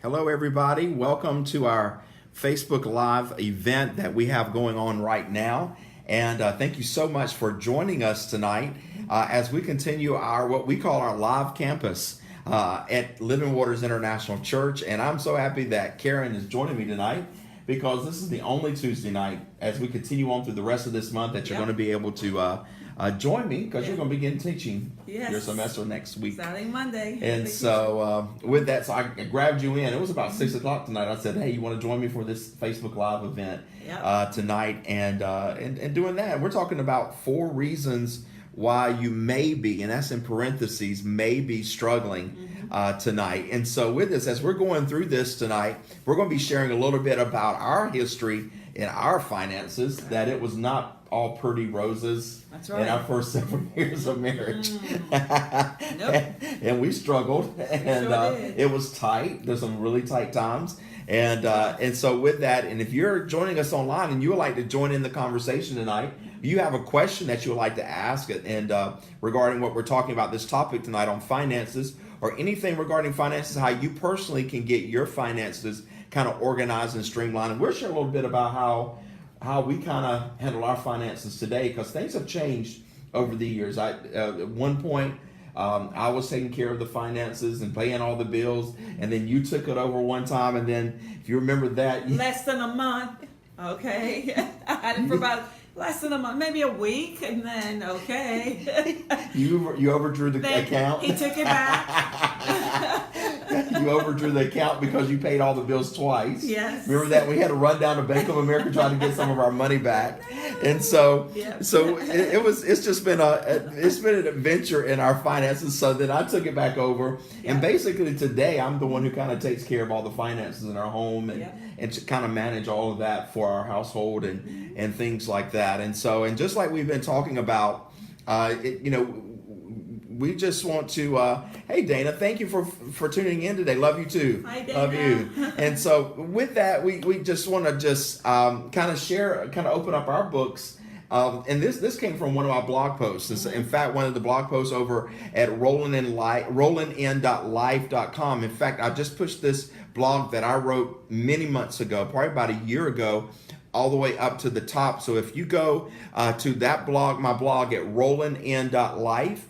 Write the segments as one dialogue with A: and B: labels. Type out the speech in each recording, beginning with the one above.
A: Hello, everybody. Welcome to our Facebook Live event that we have going on right now. And thank you so much for joining us tonight as we continue our what we call our live campus at Living Waters International Church. And I'm so happy that Karen is joining me tonight because this is the only Tuesday night as we continue on through the rest of this month that you're going to be able to join me because you're going to begin teaching your semester next week.
B: Starting Monday.
A: And so with that, so I grabbed you in. It was about 6 o'clock tonight. I said, hey, you want to join me for this Facebook Live event tonight? And doing that, we're talking about 4 reasons why you may be, and that's in parentheses, may be struggling tonight. And so with this, as we're going through this tonight, we're going to be sharing a little bit about our history and our finances, that it was not all pretty roses in our first several years of marriage. And we struggled, and it was tight. There's some really tight times. And so with that, and if you're joining us online and you would like to join in the conversation tonight, you have a question that you would like to ask and regarding what we're talking about this topic tonight on finances, or anything regarding finances, how you personally can get your finances kind of organized and streamlined. And we'll share a little bit about how we kind of handle our finances today, because things have changed over the years. At one point, I was taking care of the finances and paying all the bills, and then you took it over one time, and then if you remember that,
B: less than a month. Okay, I had it for about less than a month, maybe a week, and then
A: you overdrew the account.
B: He took it back.
A: You overdrew the account because you paid all the bills twice.
B: Yes.
A: Remember that? We had to run down to Bank of America trying to get some of our money back. And so it's just been it's been an adventure in our finances. So then I took it back over. And basically today I'm the one who kind of takes care of all the finances in our home and to kind of manage all of that for our household and things like that. And so, and just like we've been talking about, we just want to, hey Dana, thank you for tuning in today. Love you too.
B: Hi, Dana.
A: Love you. And so with that, we just want to kind of share, kind of open up our books. And this came from one of my blog posts. It's, in fact, one of the blog posts over at rollin.life.com. In fact, I just pushed this blog that I wrote many months ago, probably about a year ago, all the way up to the top. So if you go to that blog, my blog at rollin.life,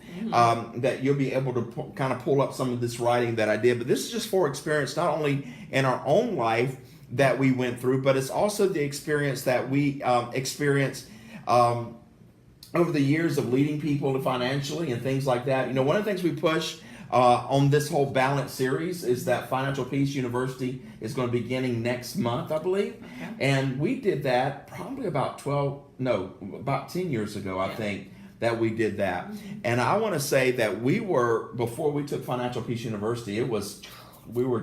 A: that you'll be able to kind of pull up some of this writing that I did. But this is just for experience, not only in our own life that we went through, but it's also the experience that we experienced over the years of leading people financially and things like that. You know, one of the things we push on this whole balance series is that Financial Peace University is going to be beginning next month, I believe. Okay. And we did that probably about 10 years ago, I think, that we did that. And I want to say that before we took Financial Peace University, we were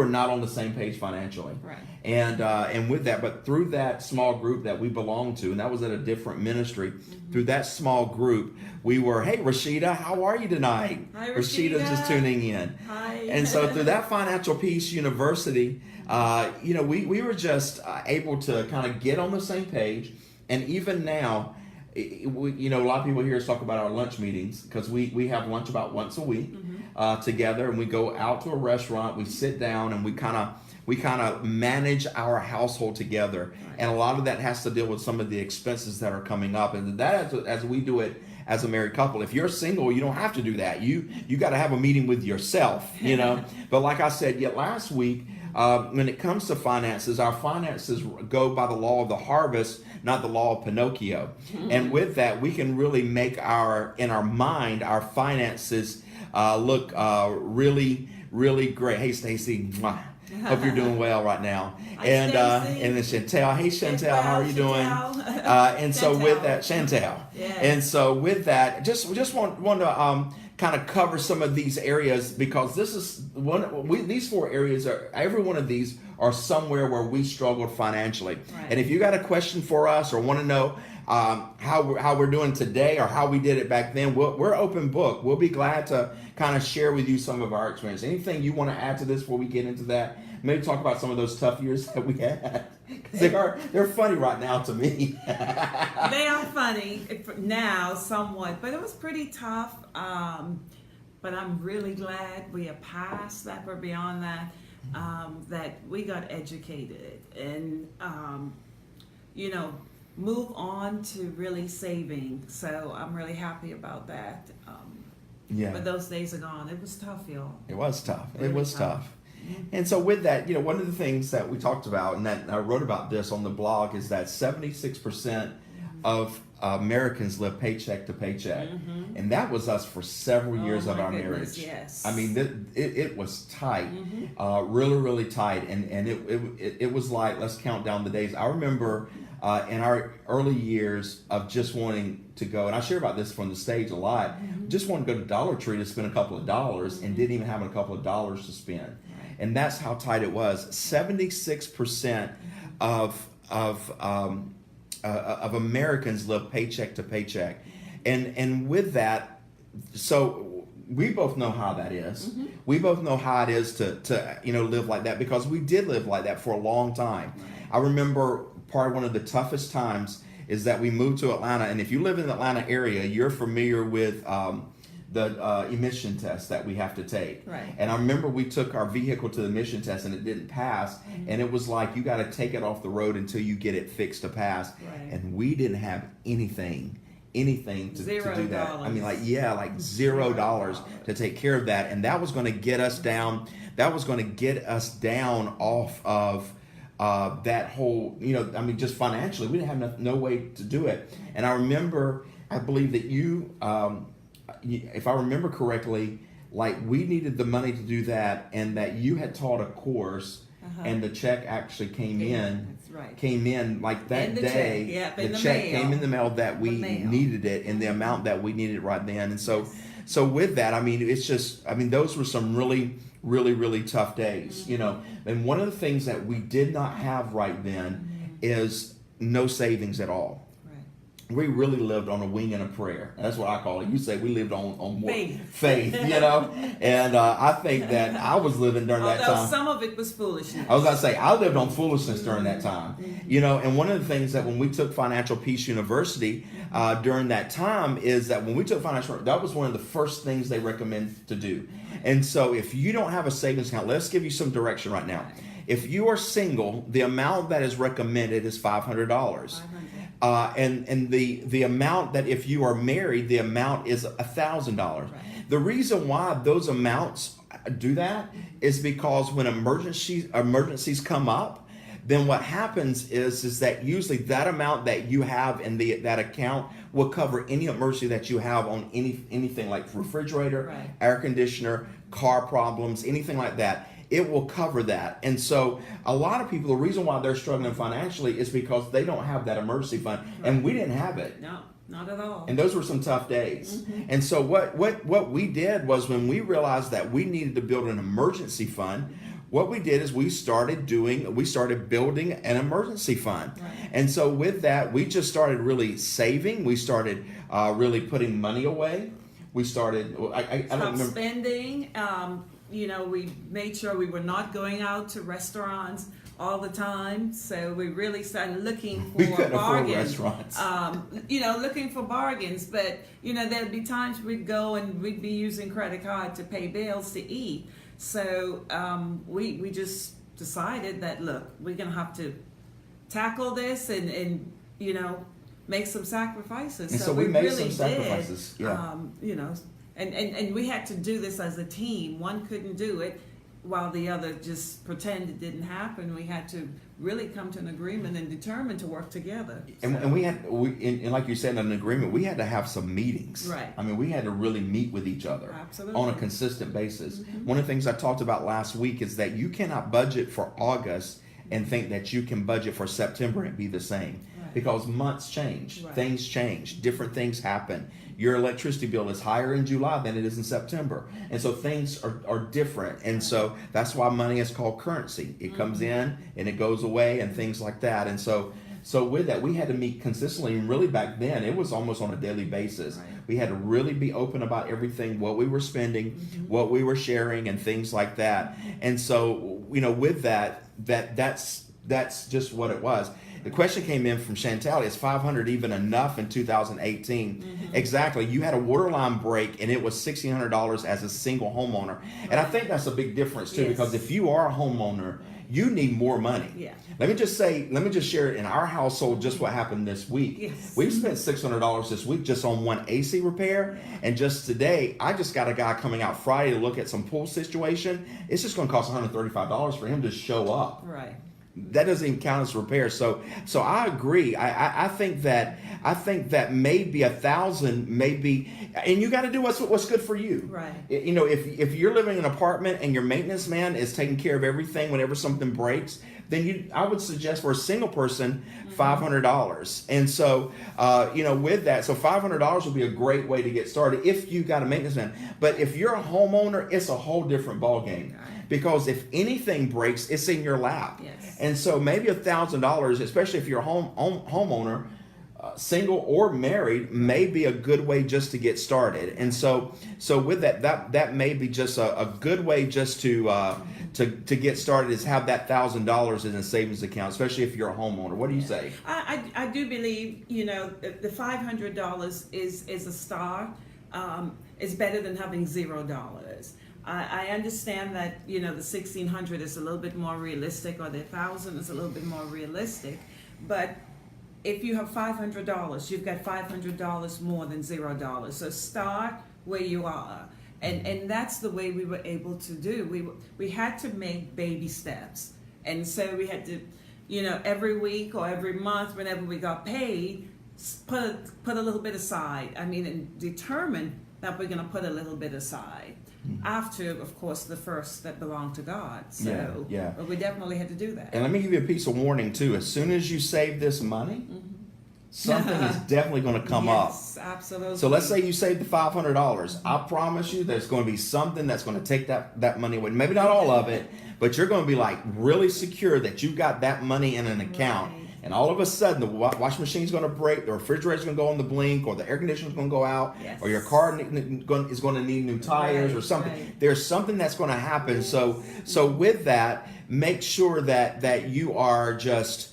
A: not on the same page financially.
B: Right.
A: And with that, but through that small group that we belonged to, and that was at a different ministry, through that small group, we were, hey, Rashida, how are you tonight?
B: Hi, Rashida.
A: Rashida's just tuning in.
B: Hi.
A: And so through that Financial Peace University, we were just able to kind of get on the same page. And even now, a lot of people hear us talk about our lunch meetings, because we have lunch about once a week together, and we go out to a restaurant, we sit down, and we kind of manage our household together. Right. And a lot of that has to deal with some of the expenses that are coming up, and that as we do it as a married couple. If you're single, you don't have to do that. You got to have a meeting with yourself, But like I said last week, when it comes to finances, our finances go by the law of the harvest, not the law of Pinocchio. And with that, we can really make in our mind, our finances look really, really great. Hey, Stacy. Hope you're doing well right now. And then Chantel. Hey, Chantel, how are you doing? And so with that, Chantel.
B: Yeah.
A: And so with that, just want to kind of cover some of these areas, because this is these 4 areas every one of these are somewhere where we struggled financially.
B: Right.
A: And if you got a question for us or want to know how we're doing today or how we did it back then, we're open book. We'll be glad to kind of share with you some of our experience. Anything you want to add to this before we get into that? Maybe talk about some of those tough years that we had. They're funny right now to me.
B: They are funny now somewhat, but it was pretty tough. But I'm really glad we are past that. We're beyond that. that we got educated and, move on to really saving. So I'm really happy about that.
A: Yeah.
B: But those days are gone. It was tough, y'all.
A: It was tough. It
B: Really
A: was
B: tough.
A: tough. And so with that, one of the things that we talked about, and that I wrote about this on the blog, is that 76% of Americans live paycheck to paycheck. And that was us for several years
B: Oh,
A: of
B: my
A: our
B: goodness,
A: marriage.
B: yes.
A: I mean, it was tight, really, really tight. And it was like, let's count down the days. I remember in our early years of just wanting to go, and I share about this from the stage a lot, just wanted to go to Dollar Tree to spend a couple of dollars and didn't even have a couple of dollars to spend. And that's how tight it was. 76% of Americans live paycheck to paycheck, and with that, so we both know how that is. We both know how it is to live like that, because we did live like that for a long time. I remember one of the toughest times is that we moved to Atlanta, and if you live in the Atlanta area, you're familiar with the emission test that we have to take.
B: Right.
A: And I remember we took our vehicle to the emission test and it didn't pass. And it was like, you got to take it off the road until you get it fixed to pass.
B: Right.
A: And we didn't have anything to do that. I mean, like $0 to take care of that. And that was going to get us down. That was going to get us down off of that whole, just financially, we didn't have no way to do it. And I remember, I believe that you, if I remember correctly, like we needed the money to do that, and that you had taught a course, and the check actually came in.
B: That's right.
A: Came in like that
B: In the
A: day.
B: check. Yep,
A: the
B: in the
A: check
B: mail.
A: came in the mail that we
B: The mail.
A: needed it in the amount that we needed right then. And so with that, I mean, it's just, those were some really, really, really tough days, And one of the things that we did not have right then is no savings at all. We really lived on a wing and a prayer. That's what I call it. You say we lived on more faith, And I think that I was living during that
B: Although
A: time.
B: some of it was foolishness.
A: I was going to say, I lived on foolishness during that time. And one of the things that when we took Financial Peace University during that time is that when we took financial, that was one of the first things they recommend to do. And so if you don't have a savings account, let's give you some direction right now. If you are single, the amount that is recommended is $500. And the amount that if you are married, the amount is $1,000. The reason why those amounts do that is because when emergencies come up, then what happens is that usually that amount that you have in that account will cover any emergency that you have on anything like refrigerator, air conditioner, car problems, anything like that. It will cover that. And so a lot of people, the reason why they're struggling financially is because they don't have that emergency fund. And we didn't have it.
B: No, not at all.
A: And those were some tough days. And so what we did was, when we realized that we needed to build an emergency fund, what we did is we started building an emergency fund. And so with that, we just started really saving. We started really putting money away. We started, I don't remember.
B: Spending. We made sure we were not going out to restaurants all the time. So we really started looking for bargains. Looking for bargains. But, there'd be times we'd go and we'd be using credit card to pay bills to eat. So we just decided that, look, we're going to have to tackle this and make some sacrifices.
A: And so we made some sacrifices.
B: And we had to do this as a team. One couldn't do it while the other just pretended it didn't happen. We had to really come to an agreement and determine to work together.
A: And we had, like you said, an agreement, we had to have some meetings.
B: Right.
A: We had to really meet with each other.
B: Absolutely.
A: On a consistent basis. One of the things I talked about last week is that you cannot budget for August and think that you can budget for September and be the same. Because months change, things change, different things happen. Your electricity bill is higher in July than it is in September. And so things are different. And so that's why money is called currency. It comes in and it goes away and things like that. And so with that, we had to meet consistently. And really back then, it was almost on a daily basis. We had to really be open about everything, what we were spending, what we were sharing, and things like that. And so, with that's that's just what it was. The question came in from Chantel, is 500 even enough in 2018? Exactly. You had a water line break and it was $1,600 as a single homeowner. And I think that's a big difference too, because if you are a homeowner, you need more money.
B: Yeah.
A: Let me just share it in our household, just what happened this week.
B: Yes.
A: We've spent $600 this week just on one AC repair. And just today, I just got a guy coming out Friday to look at some pool situation. It's just going to cost $135 for him to show up.
B: Right.
A: That doesn't even count as repair. So I agree. I think that maybe 1,000, maybe, and you got to do what's good for you.
B: Right.
A: You know, if you're living in an apartment and your maintenance man is taking care of everything whenever something breaks, then I would suggest for a single person $500. And so you know, with that, so $500 would be a great way to get started if you got a maintenance man. But if you're a homeowner, it's a whole different ballgame. Because if anything breaks, it's in your lap.
B: Yes.
A: And so maybe $1,000, especially if you're a homeowner, single or married, may be a good way just to get started. And so with that may be just a good way just to get started, is have that $1,000 in a savings account, especially if you're a homeowner. What do you say?
B: I do believe, you know, the $500 is a start. It's better than having $0. I understand that, you know, the 1,600 is a little bit more realistic, or the 1,000 is a little bit more realistic, but if you have $500, you've got $500 more than $0. So start where you are, and that's the way we were able to do. We had to make baby steps, and so we had to, you know, every week or every month, whenever we got paid, put a little bit aside. I mean, and determine that we're going to put a little bit aside. After, of course, the first that belonged to God. So
A: yeah.
B: But we definitely had to do that.
A: And let me give you a piece of warning too. As soon as you save this money, something is definitely going to come up.
B: Yes, absolutely.
A: So let's say you save the $500. I promise you there's going to be something that's going to take that money away. Maybe not all of it, but you're going to be like really secure that you got that money in an account.
B: Right.
A: And all of a sudden, the washing machine's going to break, the refrigerator's going to go on the blink, or the air conditioner's going to go out, or your car is going to need new tires or something.
B: Right.
A: There's something that's going to happen. So with that, make sure that you are just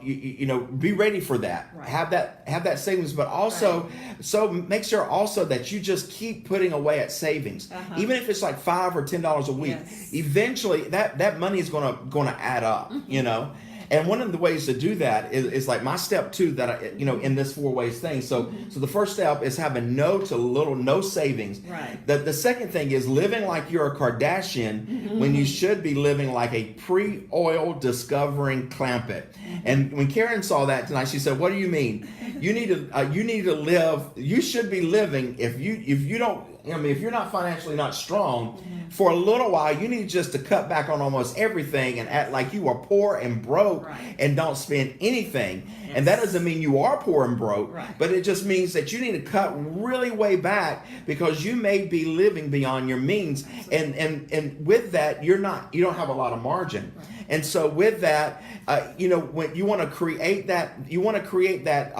A: you know, be ready for that.
B: Right.
A: Have that savings, but also so make sure also that you just keep putting away at savings, even if it's like $5 or $10 a week.
B: Yes.
A: Eventually, that money is going to add up. You know. And one of the ways to do that is like my step 2 that I, you know, in this 4 ways thing. So the first step is having no savings.
B: Right.
A: The second thing is living like you're a Kardashian when you should be living like a pre-oil discovering Clampett. And when Karen saw that tonight, she said, "What do you mean? You need to live. You should be living if you don't." I mean, if you're not financially not strong, for a little while, you need just to cut back on almost everything and act like you are poor and broke and don't spend anything. Yes. And that doesn't mean you are poor and broke, but it just means that you need to cut really way back because you may be living beyond your means. And with that, you don't have a lot of margin. And so with that, you know, when you want to create that, you want to create that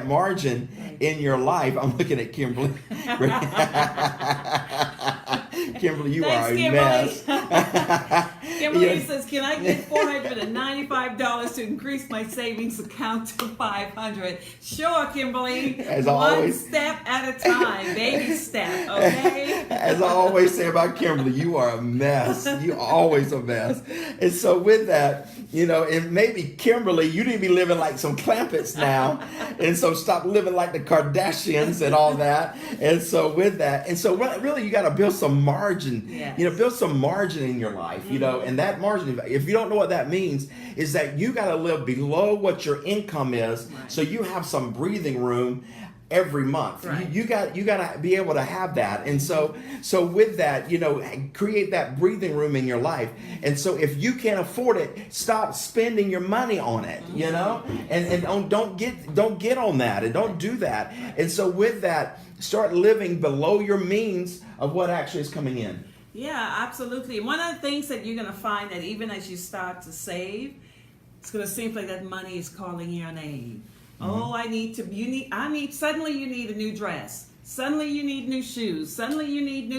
A: margin in your life. I'm looking at Kimberly. Kimberly, you
B: Thanks,
A: are a
B: Kimberly.
A: mess.
B: Kimberly says, "Can I get $495 to increase my savings account to $500?" Sure, Kimberly.
A: As I
B: One
A: always,
B: step at a time, baby step. Okay.
A: As I always say about Kimberly, you are a mess. You always a mess. And so with that, you know, and maybe Kimberly, you need to be living like some Clampetts now, and so stop living like the Kardashians and all that. And so with that, and so really, you got to build some margin.
B: Yes.
A: You know, build some margin in your life. You know, and that margin, if you don't know what that means, is that you got to live below what your income is, so you have some breathing room every month. You got to be able to have that. And so with that, you know, create that breathing room in your life. And so if you can't afford it, stop spending your money on it, you know, and don't get on that, and don't do that. And so with that, start living below your means of what actually is coming in.
B: Yeah, absolutely. One of the things that you're going to find that even as you start to save, it's going to seem like that money is calling your name. Oh, suddenly you need a new dress. Suddenly you need new shoes. Suddenly you need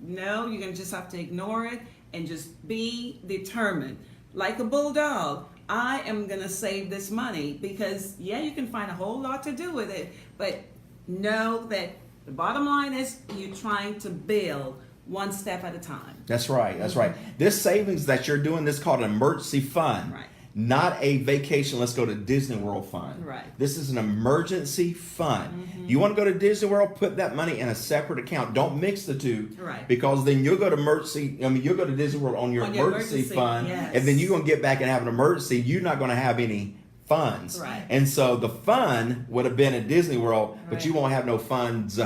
B: no, you're going to just have to ignore it and just be determined. Like a bulldog, I am going to save this money because, yeah, you can find a whole lot to do with it, but know that the bottom line is you're trying to build one step at a time.
A: That's right. That's right. This savings that you're doing, this is called an emergency fund.
B: Right.
A: Not a vacation, let's go to Disney World fund.
B: Right.
A: This is an emergency fund. You want to go to Disney World, put that money in a separate account. Don't mix the two.
B: Right.
A: Because then you'll go to Disney World on your emergency fund,
B: yes.
A: and then you're going to get back and have an emergency. You're not going to have any funds.
B: Right.
A: And so the fun would have been at Disney World, but
B: Right.
A: you won't have no funds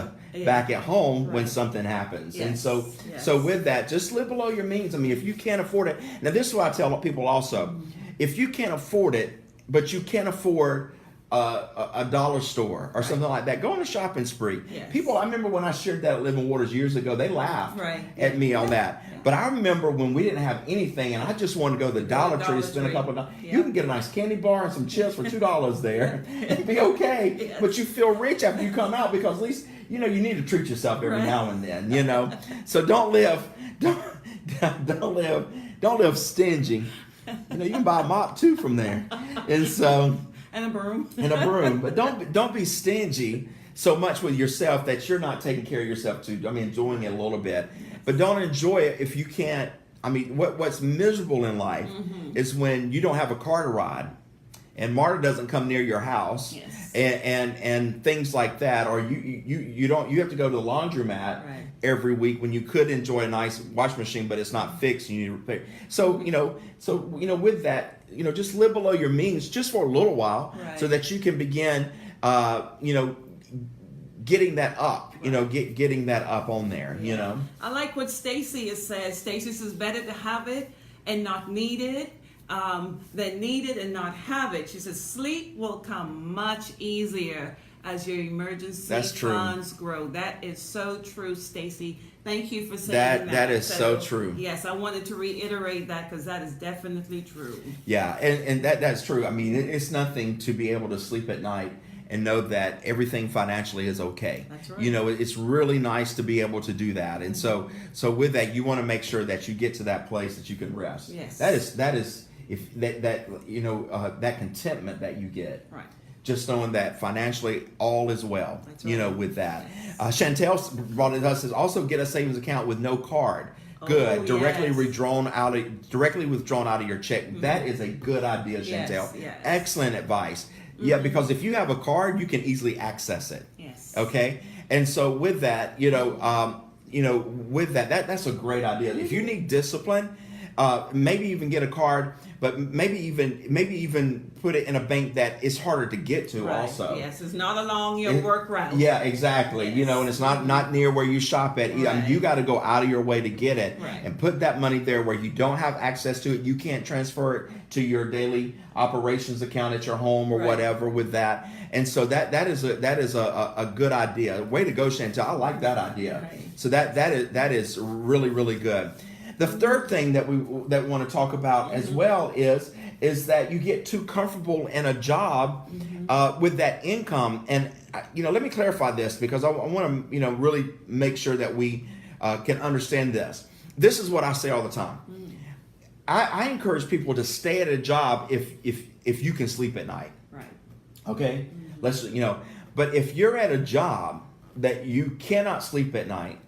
A: back at home when
B: Right.
A: something happens.
B: Yes.
A: And so
B: Yes.
A: so with that, just live below your means. I mean, if you can't afford it. Now this is what I tell people also. If you can't afford it, but you can't afford a dollar store or something like that, go on a shopping spree.
B: Yes.
A: People, I remember when I shared that at Living Waters years ago, they laughed
B: Right.
A: at me on that.
B: Yeah.
A: But I remember when we didn't have anything and I just wanted to go to the Dollar Tree, spend a couple of dollars.
B: Yeah.
A: You can get a nice candy bar and some chips for $2 there and be okay.
B: Yes.
A: But you feel rich after you come out because at least, you know, you need to treat yourself every
B: Right.
A: now and then, you know. So don't live stingy. You know, you can buy a mop too from there. And so
B: And a broom.
A: but don't be stingy so much with yourself that you're not taking care of yourself too. I mean, enjoying it a little bit, but don't enjoy it if you can't. I mean, what's miserable in life is when you don't have a car to ride, and Marta doesn't come near your house,
B: Yes.
A: and things like that, or you have to go to the laundromat
B: Right.
A: every week when you could enjoy a nice washing machine, but it's not fixed. And you need to repair. So with that, just live below your means just for a little while,
B: Right.
A: so that you can begin, getting that up. Getting that up on there. You know.
B: I like what Stacy has said. Stacy says better to have it and not need it than need it and not have it. She says sleep will come much easier as your emergency
A: That's true.
B: funds grow. That is so true, Stacy. Thank you for saying that.
A: That is so true.
B: Yes, I wanted to reiterate that because that is definitely true.
A: Yeah, and that's true. I mean, it's nothing to be able to sleep at night and know that everything financially is okay.
B: That's right.
A: It's really nice to be able to do that. And so with that, you want to make sure that you get to that place that you can rest.
B: Yes.
A: That is if that contentment that you get.
B: Right.
A: Just knowing that financially all is well,
B: That's right.
A: with that.
B: Yes.
A: Chantel brought it to us, says also get a savings account with no card. Good.
B: Oh,
A: Directly
B: yes.
A: withdrawn out of your check. That is a good idea,
B: Yes,
A: Chantel.
B: yes.
A: Excellent advice. Yeah, because if you have a card, you can easily access it.
B: Yes.
A: Okay? And so with that, that's a great idea. If you need discipline, maybe even get a card, but maybe even put it in a bank that is harder to get to
B: Right.
A: also.
B: Yes, it's not along your work route.
A: Yeah, exactly.
B: Yes.
A: And it's not near where you shop at. I mean,
B: Right.
A: you got to go out of your way to get it
B: Right.
A: and put that money there where you don't have access to it. You can't transfer it to your daily operations account at your home or
B: Right.
A: whatever with that. And so that is a good idea. Way to go, Chantel. I like that idea.
B: Right.
A: So that is really, really good. The third thing that we want to talk about as well is that you get too comfortable in a job with that income. And let me clarify this because I want to really make sure that we can understand this. This is what I say all the time. I encourage people to stay at a job if you can sleep at night.
B: Right.
A: Okay, but if you're at a job that you cannot sleep at night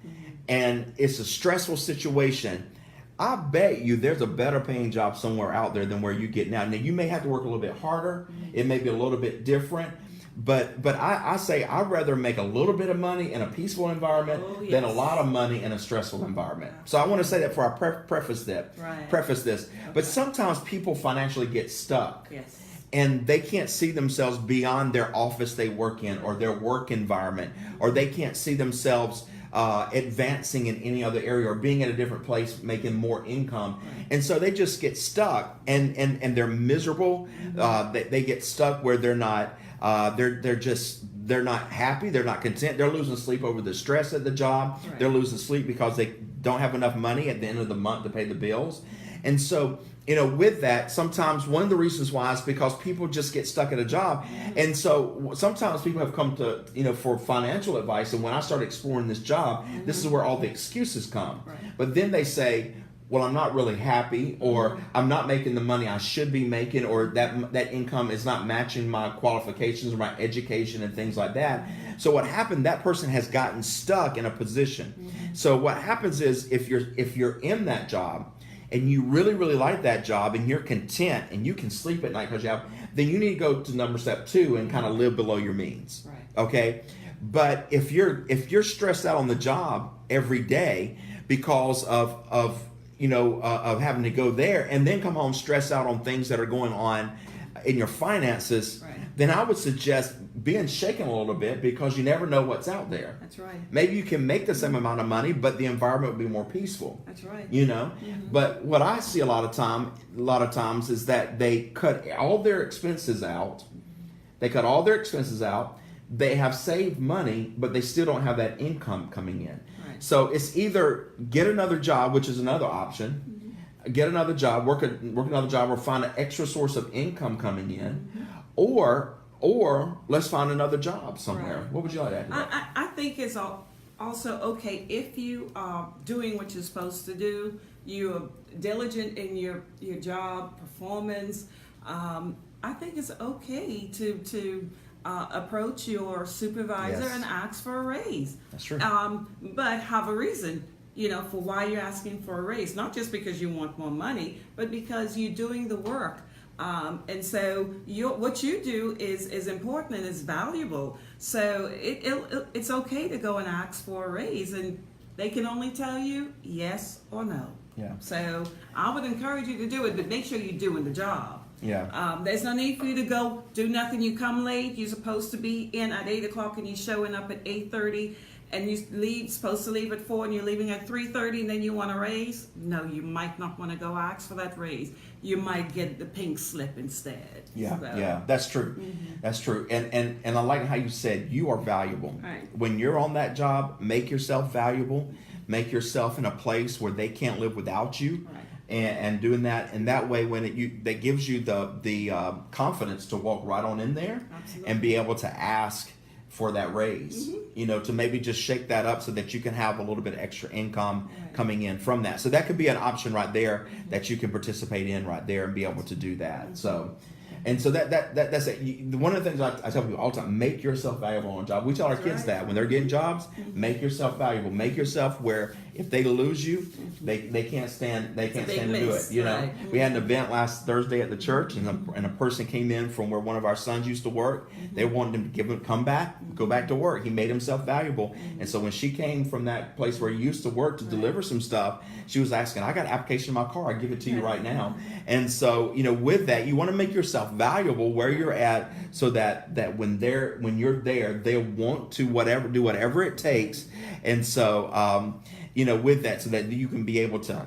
A: and it's a stressful situation, I bet you there's a better paying job somewhere out there than where you get now. Now you may have to work a little bit harder. It may be a little bit different, but I say I'd rather make a little bit of money in a peaceful environment than a lot of money in a stressful environment. So I want to say that before I preface this.
B: Okay.
A: But sometimes people financially get stuck.
B: Yes.
A: And they can't see themselves beyond their office they work in or their work environment, or they can't see themselves advancing in any other area or being in a different place, making more income. And so they just get stuck and they're miserable. They get stuck where they're not, they're not happy. They're not content. They're losing sleep over the stress at the job.
B: Right.
A: They're losing sleep because they don't have enough money at the end of the month to pay the bills. And so, with that, sometimes one of the reasons why is because people just get stuck at a job. And so sometimes people have come to, for financial advice. And when I started exploring this job, this is where all the excuses come.
B: Right.
A: But then they say, well, I'm not really happy, or I'm not making the money I should be making, or that income is not matching my qualifications or my education and things like that. So what happened, that person has gotten stuck in a position. So what happens is if you're in that job and you really, really like that job and you're content and you can sleep at night because you have, then you need to go to step 2 and kind of live below your means.
B: Right.
A: Okay. But if you're stressed out on the job every day because of having to go there and then come home stressed out on things that are going on in your finances,
B: right,
A: then I would suggest being shaken a little bit, because you never know what's out there.
B: That's right.
A: Maybe you can make the same amount of money, but the environment would be more peaceful.
B: That's right.
A: But what I see a lot of times is that they cut all their expenses out. They cut all their expenses out. They have saved money, but they still don't have that income coming in.
B: Right.
A: So it's either get another job, which is another option, get another job, work another job, or find an extra source of income coming in, or let's find another job somewhere.
B: Right.
A: What would you like to add to that?
B: I think it's also okay if you are doing what you're supposed to do, you're diligent in your job performance. I think it's okay to approach your supervisor
A: Yes.
B: and ask for a raise.
A: That's true.
B: But have a reason, for why you're asking for a raise. Not just because you want more money, but because you're doing the work. And so what you do is important and is valuable. So it's okay to go and ask for a raise, and they can only tell you yes or no.
A: Yeah.
B: So I would encourage you to do it, but make sure you're doing the job.
A: Yeah.
B: There's no need for you to go do nothing. You come late. You're supposed to be in at 8 o'clock, and you're showing up at 8:30. And you supposed to leave at 4 and you're leaving at 3:30, and then you want a raise? No, you might not want to go ask for that raise. You might get the pink slip instead.
A: Yeah,
B: So,
A: yeah, that's true. That's true. And I like how you said you are valuable.
B: Right.
A: When you're on that job, make yourself valuable. Make yourself in a place where they can't live without you.
B: Right.
A: And doing that, and that way, that gives you the confidence to walk right on in there.
B: Absolutely.
A: And be able to ask for that raise, to maybe just shake that up so that you can have a little bit of extra income
B: Right.
A: coming in from that. So that could be an option right there that you can participate in right there and be able to do that. So, and so that's it. One of the things I tell people all the time: make yourself valuable on a job. We tell our
B: That's
A: kids
B: right.
A: that when they're getting jobs, make yourself valuable. Make yourself where if they lose you, they can't stand
B: big
A: to do it.
B: miss, right.
A: We had an event last Thursday at the church, and a person came in from where one of our sons used to work. They wanted him to come back, go back to work. He made himself valuable, and so when she came from that place where he used to work to deliver some stuff, she was asking, "I got an application in my car. I give it to you right now." And so with that, you want to make yourself valuable where you're at, so that when you're there, they'll want to do whatever it takes. And so with that, so that you can be able to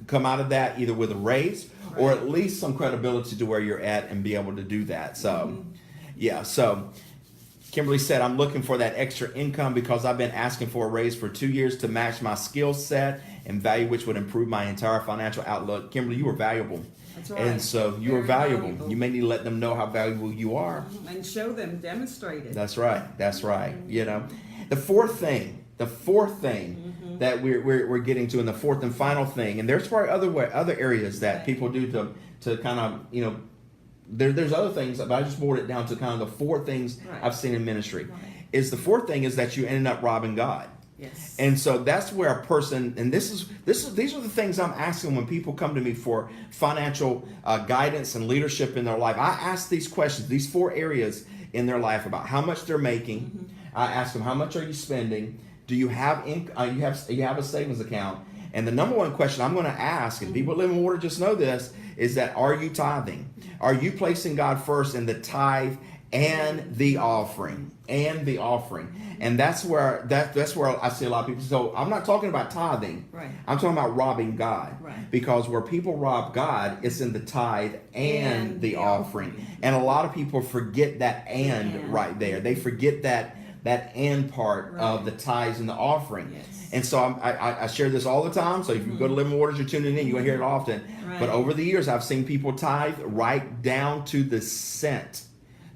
A: come out of that either with a raise or at least some credibility to where you're at and be able to do that. So so Kimberly said, I'm looking for that extra income because I've been asking for a raise for 2 years to match my skill set and value, which would improve my entire financial outlook. Kimberly, you are valuable.
B: That's right.
A: And so you are
B: Very
A: valuable.
B: valuable.
A: You may need to let them know how valuable you are.
B: And show them, demonstrate it.
A: That's right. That's right. The fourth thing that we're getting to, and the fourth and final thing, and there's probably other areas that people do to kind of there's other things, but I just boiled it down to kind of the four things
B: Right.
A: I've seen in ministry.
B: Right.
A: Is the fourth thing is that you ended up robbing God.
B: Yes.
A: And so that's where a person, and these are the things I'm asking when people come to me for financial guidance and leadership in their life. I ask these questions, these four areas in their life about how much they're making. I ask them, how much are you spending? Do you have you have a savings account? And the number one question I'm going to ask, and people living water just know this, is that are you tithing? Are you placing God first in the tithe and the offering? And that's where I see a lot of people. So I'm not talking about tithing.
B: Right.
A: I'm talking about robbing God.
B: Right.
A: Because where people rob God, it's in the tithe and the offering. And a lot of people forget that and right there. They forget that and part of the tithes and the offering.
B: Yes.
A: And so I share this all the time. So if you go to Living Waters, you're tuning in, you're going to hear it often.
B: Right.
A: But over the years, I've seen people tithe right down to the cent.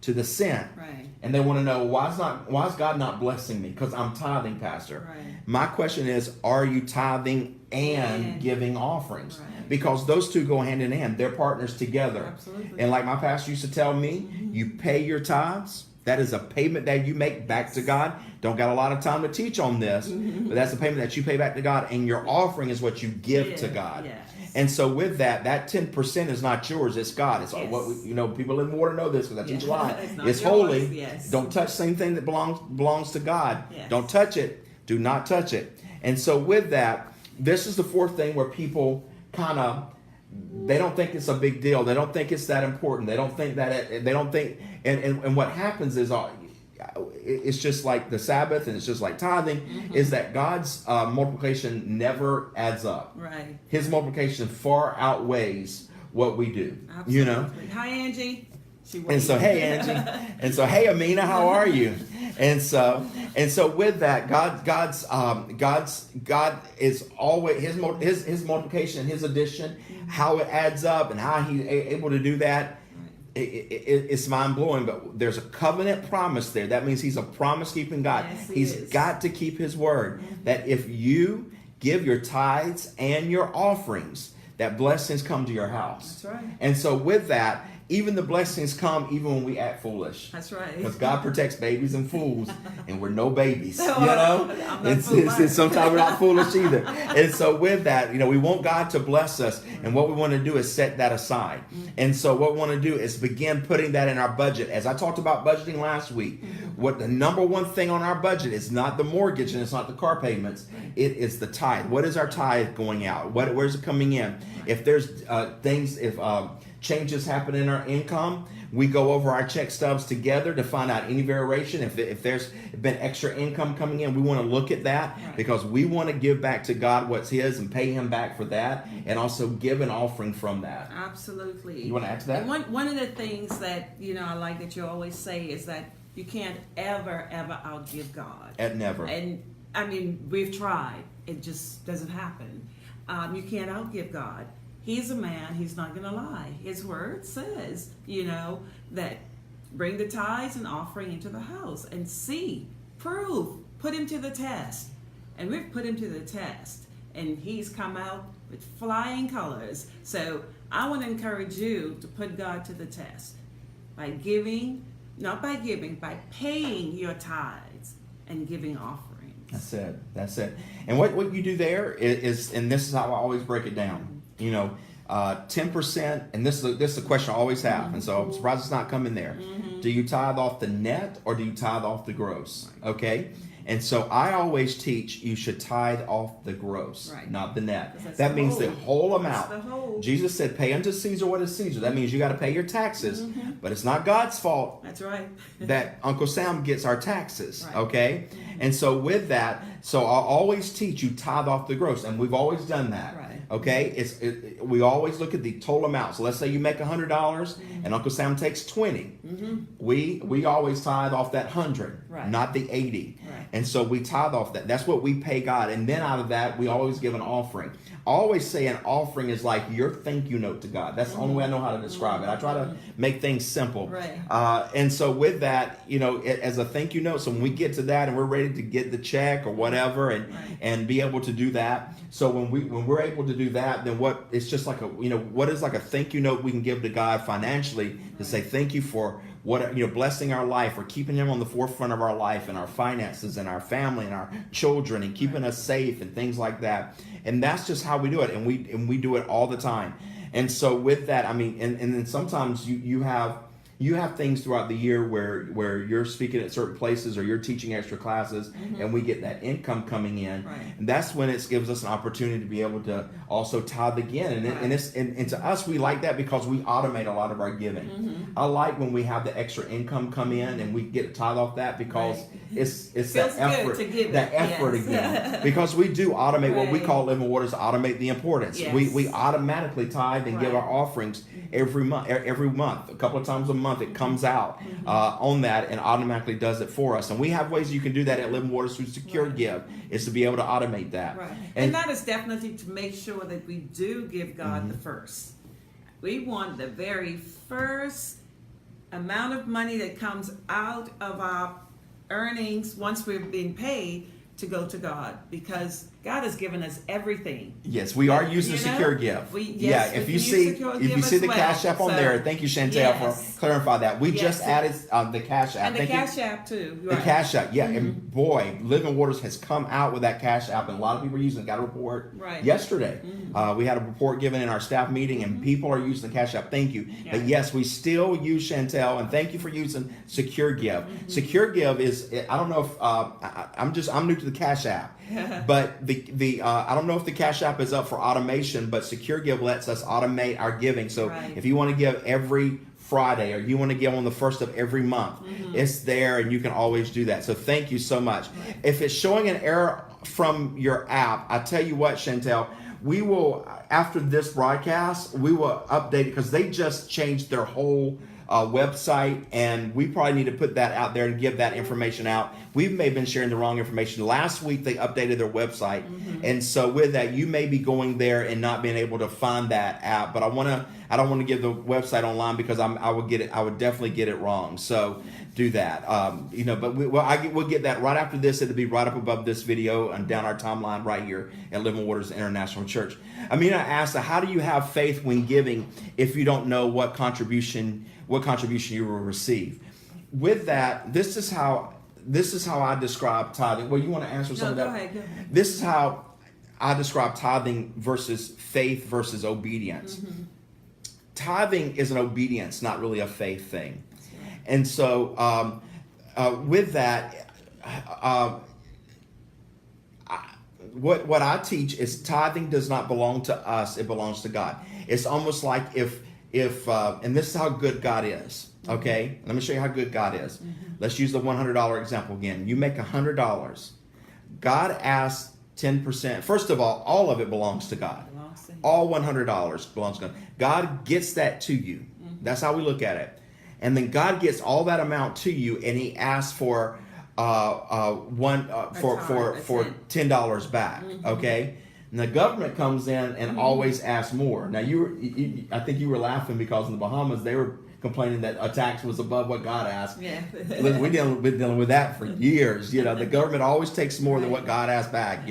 B: Right.
A: And they want to know, why is God not blessing me? Because I'm tithing, Pastor.
B: Right.
A: My question is, are you tithing and giving offerings,
B: right.
A: because those two go hand in hand. They're partners together.
B: Absolutely.
A: And like my pastor used to tell me, you pay your tithes. That is a payment that you make back to God. Don't got a lot of time to teach on this, but that's a payment that you pay back to God, and your offering is what you give to God.
B: Yes.
A: And so with that 10% is not yours, it's God. It's what people in water know this because I teach a lot. It's holy.
B: Yes.
A: Don't touch the same thing that belongs to God.
B: Yes.
A: Don't touch it. Do not touch it. And so with that, this is the fourth thing where people they don't think it's a big deal. They don't think it's that important. They don't think and what happens is it's just like the Sabbath, and it's just like tithing, is that God's multiplication never adds up.
B: Right.
A: His multiplication far outweighs what we do.
B: Absolutely. Hi, Angie.
A: And so, hey, Angie. And so, hey, Amina, how are you? And so with that, God is always his multiplication, his addition, how it adds up, and how he's able to do that. It's mind blowing, but there's a covenant promise there. That means he's a promise keeping God.
B: Yes,
A: he's got to keep his word. That if you give your tithes and your offerings, that blessings come to your house.
B: That's right.
A: And so with that, even the blessings come even when we act foolish.
B: That's right.
A: Because God protects babies and fools, and we're no babies. Sometimes we're not foolish either. And so with that, we want God to bless us, and what we want to do is set that aside. And so what we want to do is begin putting that in our budget. As I talked about budgeting last week, what the number one thing on our budget is not the mortgage and it's not the car payments. It is the tithe. What is our tithe going out? Where's it coming in? If there's changes happen in our income, we go over our check stubs together to find out any variation. If there's been extra income coming in, we want to look at that, because we want to give back to God what's his and pay him back for that, and also give an offering from that.
B: Absolutely.
A: You want to add to that?
B: And one of the things that I like that you always say is that you can't ever outgive God.
A: Never.
B: And I mean, we've tried. It just doesn't happen. You can't outgive God. He's a man. He's not going to lie. His word says, that bring the tithes and offering into the house and prove, put him to the test. And we've put him to the test. And he's come out with flying colors. So I want to encourage you to put God to the test by giving, not by giving, by paying your tithes and giving offerings.
A: That's it. And what you do there is, and this is how I always break it down. 10%, and this is a question I always have, and so I'm surprised it's not coming there. Do you tithe off the net or do you tithe off the gross? Okay, and so I always teach you should tithe off the gross, not the net. That means the whole amount. Jesus said, "Pay unto Caesar what is Caesar." That means you got to pay your taxes, but it's not God's fault.
B: That's right.
A: that Uncle Sam gets our taxes. Okay, and so with that, so I'll always teach you tithe off the gross, and we've always done that. Okay, we always look at the total amount. So let's say you make $100 and Uncle Sam takes 20. We always tithe off that 100, not the 80. And so we tithe off that. That's what we pay God. And then out of that, we always give an offering. I always say an offering is like your thank you note to God. That's the only way I know how to describe it. I try to make things simple. And so with that, as a thank you note, so when we get to that and we're ready to get the check or whatever and be able to do that. So when we're able to do that, then it's just like what is like a thank you note we can give to God financially to say thank you for blessing our life or keeping him on the forefront of our life and our finances and our family and our children and keeping us safe and things like that. And that's just how we do it. And we do it all the time. And so with that, I mean, and then sometimes you have things throughout the year where you're speaking at certain places or you're teaching extra classes and we get that income coming in. And that's when it gives us an opportunity to be able to also tithe again. And to us, we like that because we automate a lot of our giving. I like when we have the extra income come in and we get a tithe off that because it's that effort, again. Because we do automate what we call Living Waters, automate the importance. We automatically tithe and give our offerings every month, a couple of times a month. It comes out on that and automatically does it for us. And we have ways you can do that at Living Waters through Secure Give, is to be able to automate that.
B: And that is definitely to make sure that we do give God the first. We want the very first amount of money that comes out of our earnings once we've been paid to go to God, because God has given us everything.
A: Yes, we are using a secure gift. If you see the Cash App on there, thank you, Chantel, for clarifying that. We just added the Cash App.
B: And the Cash App too.
A: Right. The Cash App, and boy, Living Waters has come out with that Cash App, and a lot of people are using it. Got a report yesterday. We had a report given in our staff meeting, and people are using the Cash App. Thank you. But yes, we still use Chantel, and thank you for using Secure Give. Secure Give is, I don't know if I'm new to the Cash App. But I don't know if the Cash App is up for automation, but Secure Give lets us automate our giving. So if you want to give every Friday or you want to give on the first of every month, it's there and you can always do that. So thank you so much. If it's showing an error from your app, I tell you what, Chantel, we will, after this broadcast, we will update it because they just changed their whole website, and we probably need to put that out there and give that information out. We may have been sharing the wrong information. Last week they updated their website, and so with that, you may be going there and not being able to find that app. But I don't want to give the website online because I would definitely get it wrong. So do that. But we'll get that right after this. It'll be right up above this video and down our timeline right here at Living Waters International Church. Amina asked, how do you have faith when giving if you don't know what contribution you will receive? With that, this is how I describe tithing. Well, you want to answer some of that?
B: Go ahead.
A: This is how I describe tithing versus faith versus obedience. Tithing is an obedience, not really a faith thing. And so with that, what I teach is tithing does not belong to us, it belongs to God. It's almost like if and this is how good God is, okay? Let me show you how good God is. Let's use the $100 example again. You make $100. God asks 10%. First of all of it belongs to God. All $100 belongs to God. God gets that to you. That's how we look at it. And then God gets all that amount to you, and He asks for $10 back, okay? And the government comes in and always asks more. Now I think you were laughing because in the Bahamas they were complaining that a tax was above what God asked. Yeah. We've been dealing with that for years. The government always takes more than what God asks back.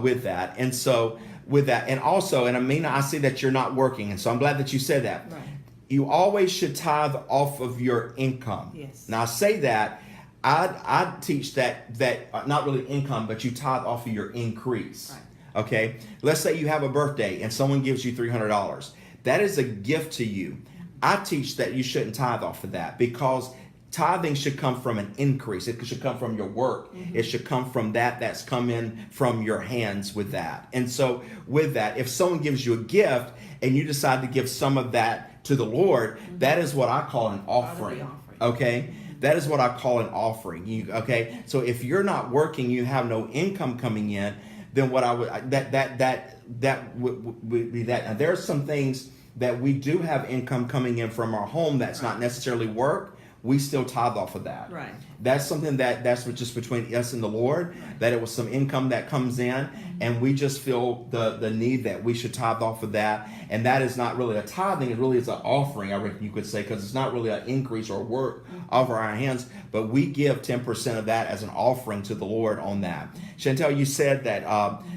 A: With that, and so with that, and also, and Amina, I see that you're not working, and so I'm glad that you said that. Right. You always should tithe off of your income. Yes. Now I say that. I teach that not really income, but you tithe off of your increase. Right. Okay, let's say you have a birthday and someone gives you $300. That is a gift to you. I teach that you shouldn't tithe off of that because tithing should come from an increase. It should come from your work. It should come from that's come in from your hands with that. And so with that, if someone gives you a gift and you decide to give some of that to the Lord, that is what I call an offering. Okay? That is what I call an offering. Okay? So if you're not working, you have no income coming in, then what I would that would be that. Now there are some things that we do have income coming in from our home that's not necessarily work. We still tithe off of that. Right. That's something that's just between us and the Lord. Right. That it was some income that comes in, and we just feel the need that we should tithe off of that. And that is not really a tithing; it really is an offering. I reckon you could say, because it's not really an increase or work of our hands, but we give 10% of that as an offering to the Lord on that. Chantel, you said that,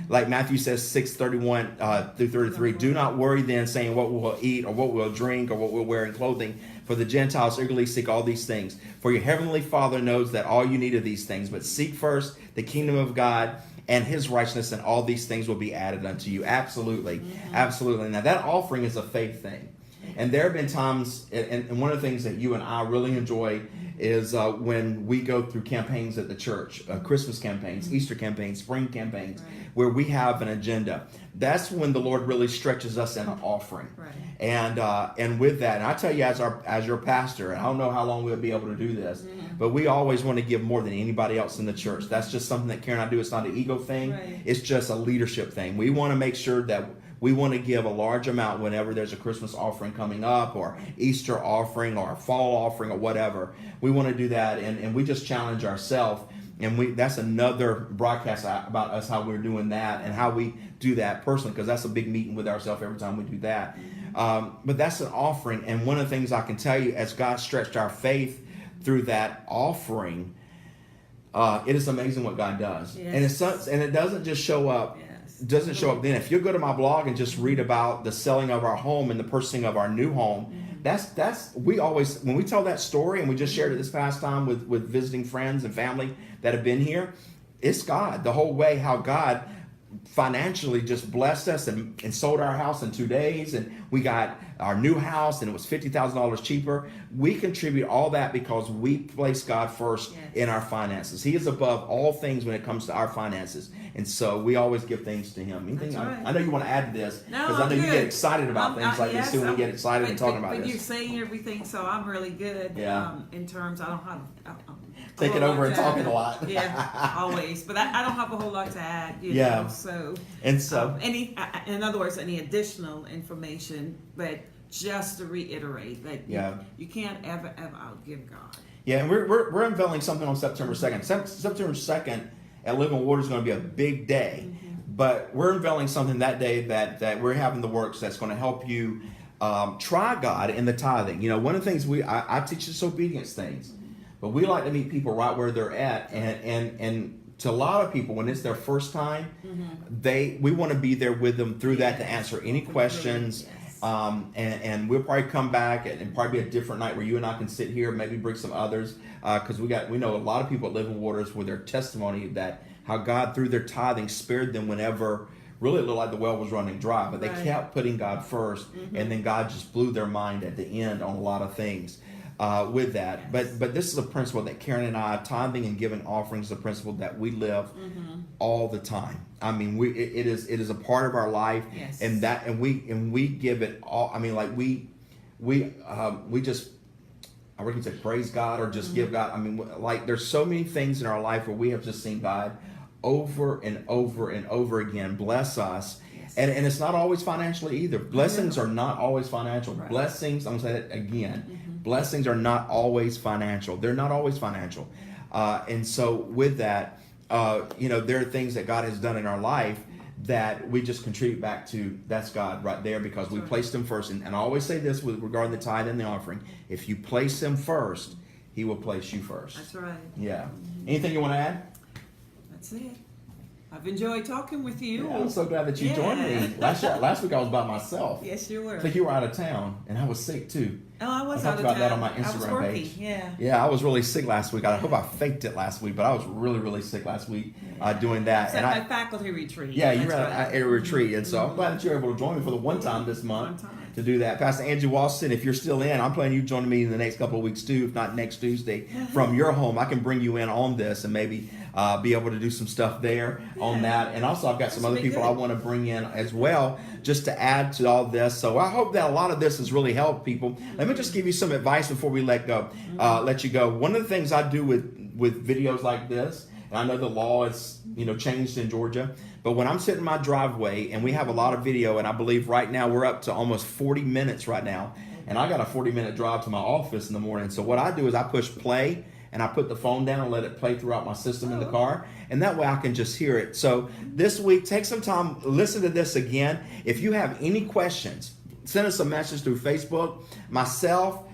A: like Matthew says 6:31 through 33. Do not worry then, saying what we'll eat or what we'll drink or what we'll wear in clothing. For the Gentiles eagerly seek all these things. For your heavenly Father knows that all you need are these things. But seek first the kingdom of God and His righteousness, and all these things will be added unto you. Absolutely. Mm-hmm. Absolutely. Now, that offering is a faith thing. And there have been times, and one of the things that you and I really enjoy is when we go through campaigns at the church, Christmas campaigns, Easter campaigns, spring campaigns, where we have an agenda. That's when the Lord really stretches us in an offering. Right. And with that, and I tell you, as your pastor, and I don't know how long we'll be able to do this, but we always want to give more than anybody else in the church. That's just something that Karen and I do. It's not an ego thing. Right. It's just a leadership thing. We want to make sure that we want to give a large amount whenever there's a Christmas offering coming up, or Easter offering, or a fall offering, or whatever. We want to do that, and we just challenge ourselves. And that's another broadcast about us, how we're doing that and how we do that personally, because that's a big meeting with ourselves every time we do that. But that's an offering. And one of the things I can tell you, as God stretched our faith through that offering, it is amazing what God does.
B: Yes.
A: And it doesn't just show up.
B: Yes.
A: Doesn't show up then. If you go to my blog and just read about the selling of our home and the purchasing of our new home, that's we always, when we tell that story, and we just shared it this past time with visiting friends and family that have been here, it's God the whole way, how God financially just blessed us and sold our house in 2 days, and we got our new house and it was $50,000 cheaper. We contribute all that because we place God first in our finances. He is above all things when it comes to our finances, and so we always give things to Him. Anything?
B: Right.
A: I know you want to add to this, because
B: No,
A: I know you get excited about things like this too. When we get excited and talking about
B: but
A: this.
B: You're saying everything, so I'm really good. In terms, I don't have.
A: Taking over and talking a lot.
B: Yeah, always. But I don't have a whole lot to add. You know, so.
A: And so.
B: In other words, any additional information, but just to reiterate that you can't ever outgive God.
A: Yeah, and we're unveiling something on September 2nd. September 2nd at Living Water is going to be a big day. But we're unveiling something that day that we're having the works that's going to help you try God in the tithing. You know, one of the things I teach disobedience things. But we like to meet people right where they're at, and to a lot of people, when it's their first time, we want to be there with them through that to answer any questions. And we'll probably come back and probably be a different night where you and I can sit here, maybe bring some others, because we know a lot of people at Living Waters with their testimony that how God through their tithing spared them whenever really it looked like the well was running dry, but they kept putting God first, and then God just blew their mind at the end on a lot of things. With that, but this is a principle that Karen and I, tithing and giving offerings, is a principle that we live all the time. I mean, it is a part of our life, and we give it all. I mean, like we just, I reckon say praise God or just give God. I mean, like there's so many things in our life where we have just seen God over and over and over again bless us. And it's not always financially either. Blessings are not always financial.
B: Right.
A: Blessings, I'm going to say that again. Blessings are not always financial. They're not always financial. And so with that, there are things that God has done in our life that we just contribute back to. That's God right there, because we placed Him first. And I always say this with regard to the tithe and the offering. If you place Him first, He will place you first.
B: That's right.
A: Yeah. Anything you want to add?
B: That's it. I've enjoyed talking with you.
A: Yeah, I'm so glad that you joined me. Last week I was by myself.
B: Yes, you were.
A: I think you were out of town, and I was sick too.
B: Oh, I was
A: out
B: out
A: of
B: of town.
A: I talked about that on my
B: I was
A: Instagram
B: working.
A: page.
B: Yeah,
A: I was really sick last week. I hope I faked it last week, but I was really, really sick last week doing that.
B: It's at my faculty retreat.
A: Yeah, you were at a retreat, and so I'm glad that you were able to join me for the one time this month to do that. Pastor Angie Walston, if you're still in, I'm planning you joining me in the next couple of weeks too, if not next Tuesday, from your home. I can bring you in on this and maybe be able to do some stuff there on that. And also I've got some other people I want to bring in as well, just to add to all this. So I hope that a lot of this has really helped people. Let me just give you some advice before we let you go. One of the things I do with videos like this, and I know the law is changed in Georgia, but when I'm sitting in my driveway and we have a lot of video, and I believe right now we're up to almost 40 minutes right now, and I got a 40-minute drive to my office in the morning. So what I do is I push play and I put the phone down and let it play throughout my system in the car, and that way I can just hear it. So this week, take some time, listen to this again. If you have any questions, send us a message through Facebook. Myself,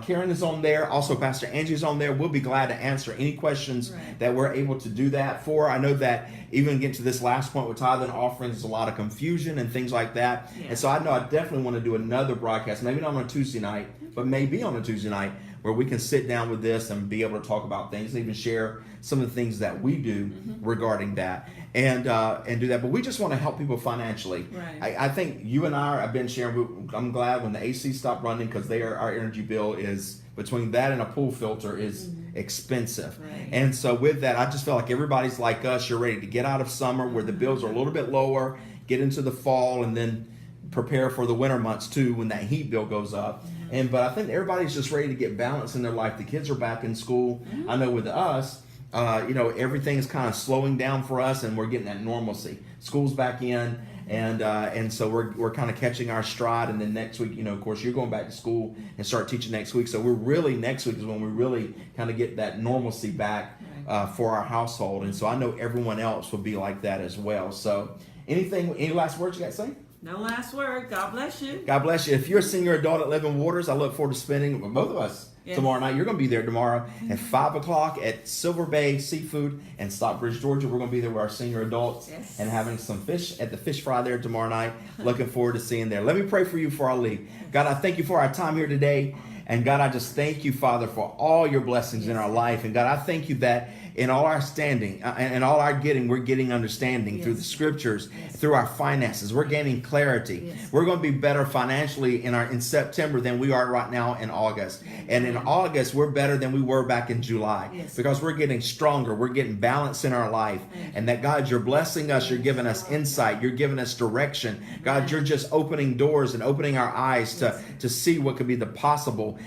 A: Karen is on there. Also, Pastor Angie is on there. We'll be glad to answer any questions that we're able to do that for. I know that even getting to this last point with tithing and offerings, there's a lot of confusion and things like that. Yeah. And so I know I definitely want to do another broadcast, maybe not on a Tuesday night, but maybe on a Tuesday night, where we can sit down with this and be able to talk about things and even share some of the things that we do regarding that and do that. But we just want to help people financially.
B: Right.
A: I think you and I have been sharing. I'm glad when the AC stopped running, because our energy bill is, between that and a pool filter, is expensive.
B: Right.
A: And so with that, I just feel like everybody's like us. You're ready to get out of summer where the bills are a little bit lower, get into the fall, and then prepare for the winter months too, when that heat bill goes up. But I think everybody's just ready to get balance in their life. The kids are back in school. I know with us, everything's kind of slowing down for us, and we're getting that normalcy. School's back in, and so we're kind of catching our stride. And then next week, of course, you're going back to school and start teaching next week. So next week is when we really kind of get that normalcy back for our household. And so I know everyone else will be like that as well. So any last words you got to say?
B: No last word. God bless you.
A: God bless you. If you're a senior adult at Living Waters, I look forward to spending with both of us tomorrow night. You're going to be there tomorrow at 5 o'clock at Silver Bay Seafood in Stockbridge, Georgia. We're going to be there with our senior adults and having some fish at the fish fry there tomorrow night. Looking forward to seeing there. Let me pray for you before I leave. God, I thank you for our time here today. And God, I just thank you, Father, for all your blessings in our life. And God, I thank you that in all our standing and all our getting, we're getting understanding through the scriptures, through our finances. We're gaining clarity. We're going to be better financially in September than we are right now in August. And in August, we're better than we were back in July because we're getting stronger. We're getting balance in our life. And that, God, you're blessing us. You're giving us insight. You're giving us direction. God, you're just opening doors and opening our eyes to see what could be the possible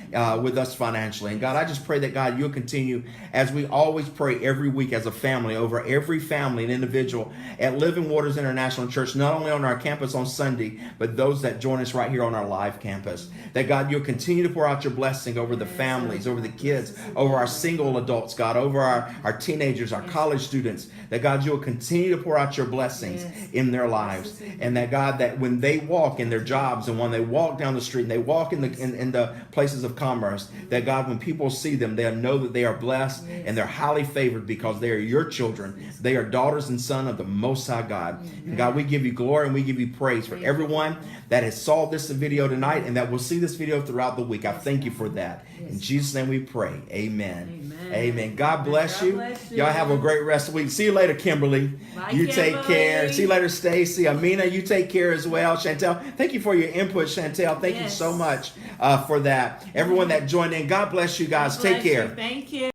A: with us financially. And God, I just pray that, God, you'll continue, as we always pray every week as a family, over every family and individual at Living Waters International Church, not only on our campus on Sunday, but those that join us right here on our live campus. That, God, you'll continue to pour out your blessing over the families, over the kids, over our single adults, God, over our teenagers, our college students. That, God, you'll continue to pour out your blessings in their lives. And that, God, that when they walk in their jobs and when they walk down the street and they walk in the places of commerce, that, God, when people see them, they'll know that they are blessed and they're highly favored because they are your children. They are daughters and sons of the Most High God. And God, we give you glory and we give you praise for everyone that has saw this video tonight and that will see this video throughout the week. I thank you for that. In Jesus' name we pray. Amen. Amen. God bless you. Y'all have a great rest of the week. See you later, Kimberly.
B: Bye,
A: you
B: Kimberly.
A: take care. See you later, Stacy. Amina, you take care as well. Chantel, thank you for your input, Chantel. Thank you so much for that. Everyone that joined in, God bless you guys. Take care.
B: Thank you.